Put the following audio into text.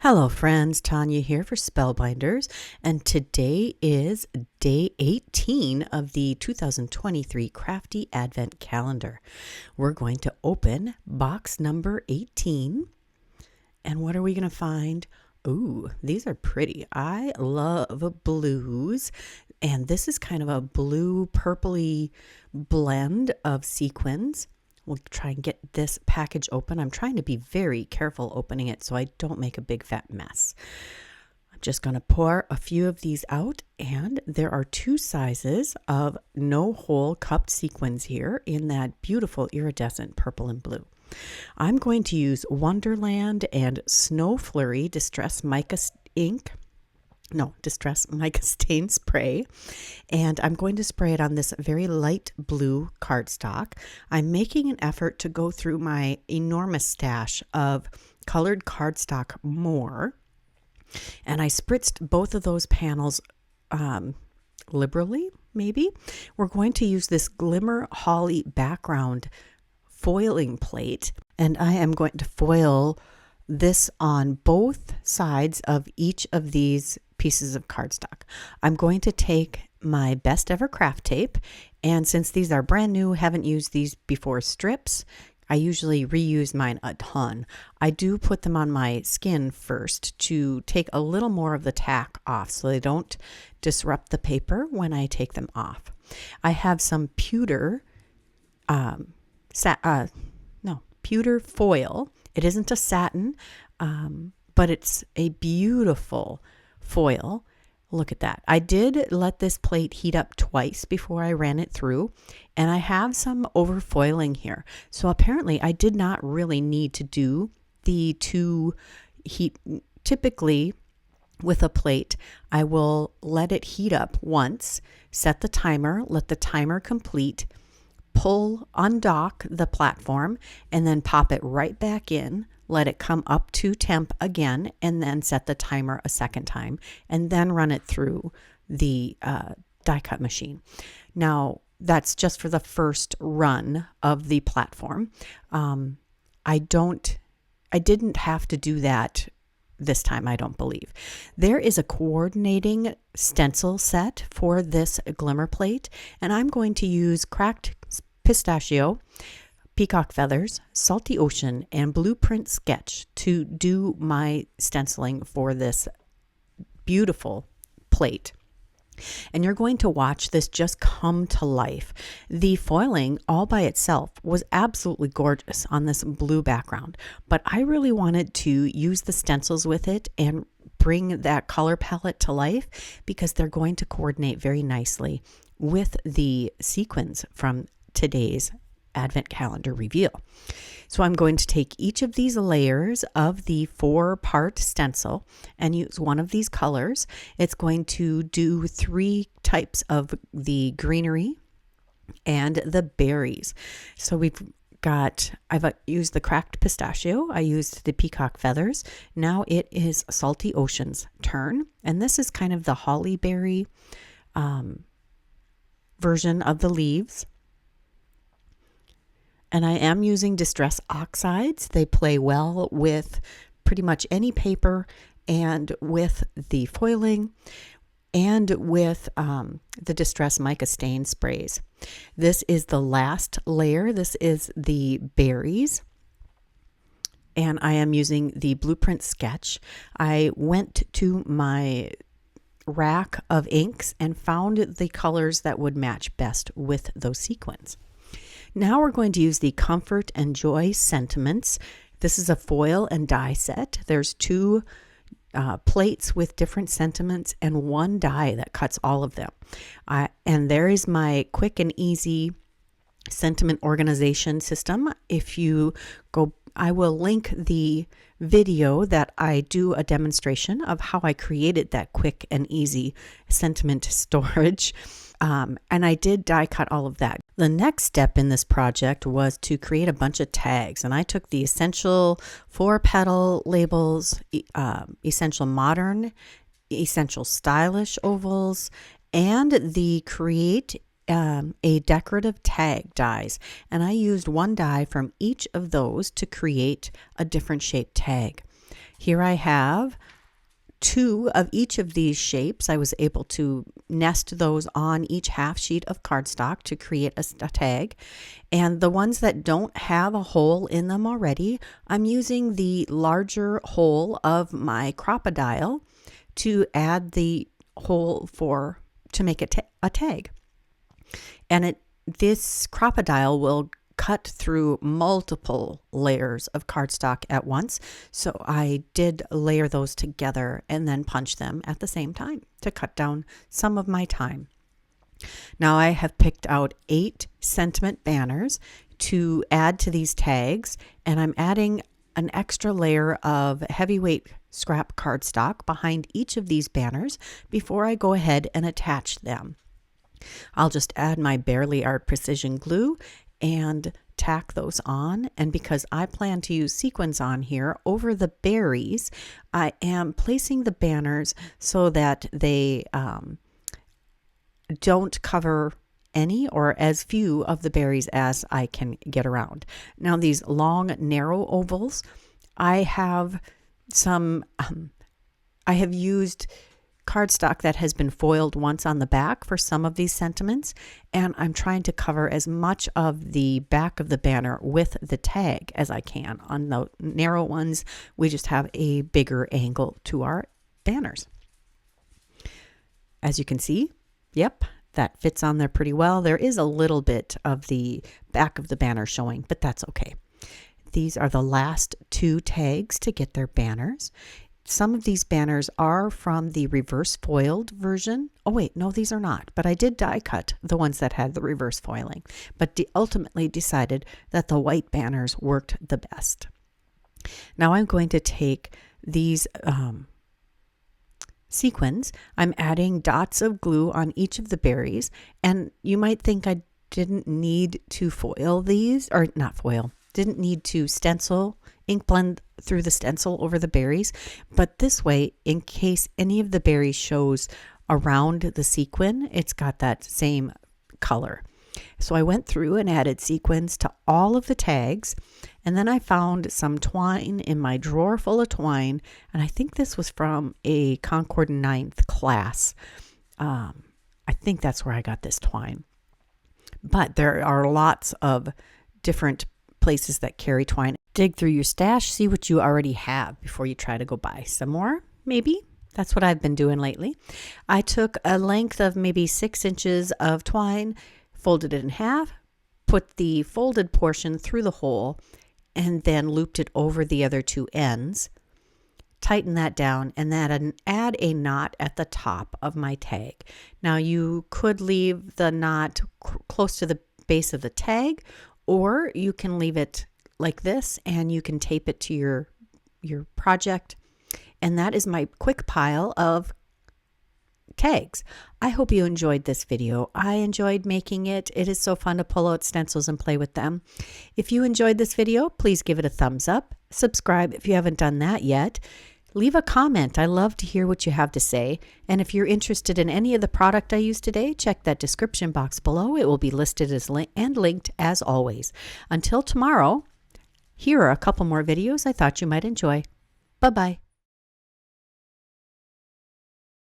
Hello friends, Tanya here for Spellbinders, and today is day 18 of the 2023 Crafty Advent Calendar. We're going to open box number 18, and what are we going to find? Ooh, these are pretty. I love blues, and this is kind of a blue purpley blend of sequins. We'll try and get this package open. I'm trying to be very careful opening it so I don't make a big fat mess. I'm just going to pour a few of these out, and there are two sizes of no-hole cupped sequins here in that beautiful iridescent purple and blue. I'm going to use Wonderland and Snow Flurry Distress Mica Stain Spray, and I'm going to spray it on this very light blue cardstock. I'm making an effort to go through my enormous stash of colored cardstock more, and I spritzed both of those panels liberally, maybe. We're going to use this Glimmer Holly background foiling plate, and I am going to foil this on both sides of each of these pieces of cardstock. I'm going to take my best ever craft tape, and since these are brand new, haven't used these before strips, I usually reuse mine a ton. I do put them on my skin first to take a little more of the tack off so they don't disrupt the paper when I take them off. I have some pewter pewter foil. It isn't a satin, but it's a beautiful foil. Look at that. I did let this plate heat up twice before I ran it through, and I have some overfoiling here. So apparently I did not really need to do the two heat. Typically with a plate, I will let it heat up once, set the timer, let the timer complete, undock the platform, and then pop it right back in, let it come up to temp again, and then set the timer a second time, and then run it through the die cut machine. Now, that's just for the first run of the platform. I didn't have to do that this time, I don't believe. There is a coordinating stencil set for this glimmer plate, and I'm going to use cracked pistachio, peacock feathers, salty ocean, and blueprint sketch to do my stenciling for this beautiful plate. And you're going to watch this just come to life. The foiling all by itself was absolutely gorgeous on this blue background, but I really wanted to use the stencils with it and bring that color palette to life because they're going to coordinate very nicely with the sequins from today's Advent Calendar reveal. So I'm going to take each of these layers of the 4-part stencil and use one of these colors. It's going to do 3 types of the greenery and the berries. So I've used the cracked pistachio, I used the peacock feathers. Now it is Salty Ocean's turn, and this is kind of the holly berry version of the leaves. And I am using Distress Oxides. They play well with pretty much any paper and with the foiling and with the Distress Mica Stain Sprays. This is the last layer. This is the berries. And I am using the blueprint sketch. I went to my rack of inks and found the colors that would match best with those sequins. Now we're going to use the Comfort and Joy Sentiments. This is a foil and die set. There's 2 plates with different sentiments and 1 die that cuts all of them. And there is my quick and easy sentiment organization system. If you go, I will link the video that I do a demonstration of how I created that quick and easy sentiment storage. And I did die cut all of that. The next step in this project was to create a bunch of tags, and I took the Essential 4 Petal labels, Essential Modern, Essential Stylish ovals, and the Create a Decorative Tag dies, and I used 1 die from each of those to create a different shaped tag. Here I have 2 of each of these shapes. I was able to nest those on each half sheet of cardstock to create a tag. And the ones that don't have a hole in them already, I'm using the larger hole of my crocodile to add the hole to make a tag. And this crocodile will cut through multiple layers of cardstock at once. So I did layer those together and then punch them at the same time to cut down some of my time. Now I have picked out 8 sentiment banners to add to these tags, and I'm adding an extra layer of heavyweight scrap cardstock behind each of these banners before I go ahead and attach them. I'll just add my Barely Art Precision Glue and tack those on. And because I plan to use sequins on here over the berries, I am placing the banners so that they don't cover any or as few of the berries as I can get around. Now these long narrow ovals, I have used cardstock that has been foiled once on the back for some of these sentiments, and I'm trying to cover as much of the back of the banner with the tag as I can. On the narrow ones, we just have a bigger angle to our banners. As you can see, yep, that fits on there pretty well. There is a little bit of the back of the banner showing, but that's okay. These are the last 2 tags to get their banners. Some of these banners are from the reverse foiled version. Oh wait, no, these are not, but I did die cut the ones that had the reverse foiling, but ultimately decided that the white banners worked the best. Now I'm going to take these sequins. I'm adding dots of glue on each of the berries, and you might think I didn't need to foil these, or not foil, didn't need to stencil, ink blend through the stencil over the berries, but this way, in case any of the berries shows around the sequin, it's got that same color. So I went through and added sequins to all of the tags, and then I found some twine in my drawer full of twine, and I think this was from a Concord 9th class. I think that's where I got this twine. But there are lots of different places that carry twine. Dig through your stash, see what you already have before you try to go buy some more, maybe. That's what I've been doing lately. I took a length of maybe 6 inches of twine, folded it in half, put the folded portion through the hole, and then looped it over the other 2 ends. Tighten that down and then add a knot at the top of my tag. Now you could leave the knot close to the base of the tag, or you can leave it like this and you can tape it to your project. And that is my quick pile of tags. I hope you enjoyed this video. I enjoyed making it. It is so fun to pull out stencils and play with them. If you enjoyed this video, please give it a thumbs up. Subscribe if you haven't done that yet. Leave a comment. I love to hear what you have to say. And if you're interested in any of the product I used today, check that description box below. It will be listed as and linked as always. Until tomorrow, here are a couple more videos I thought you might enjoy. Bye-bye.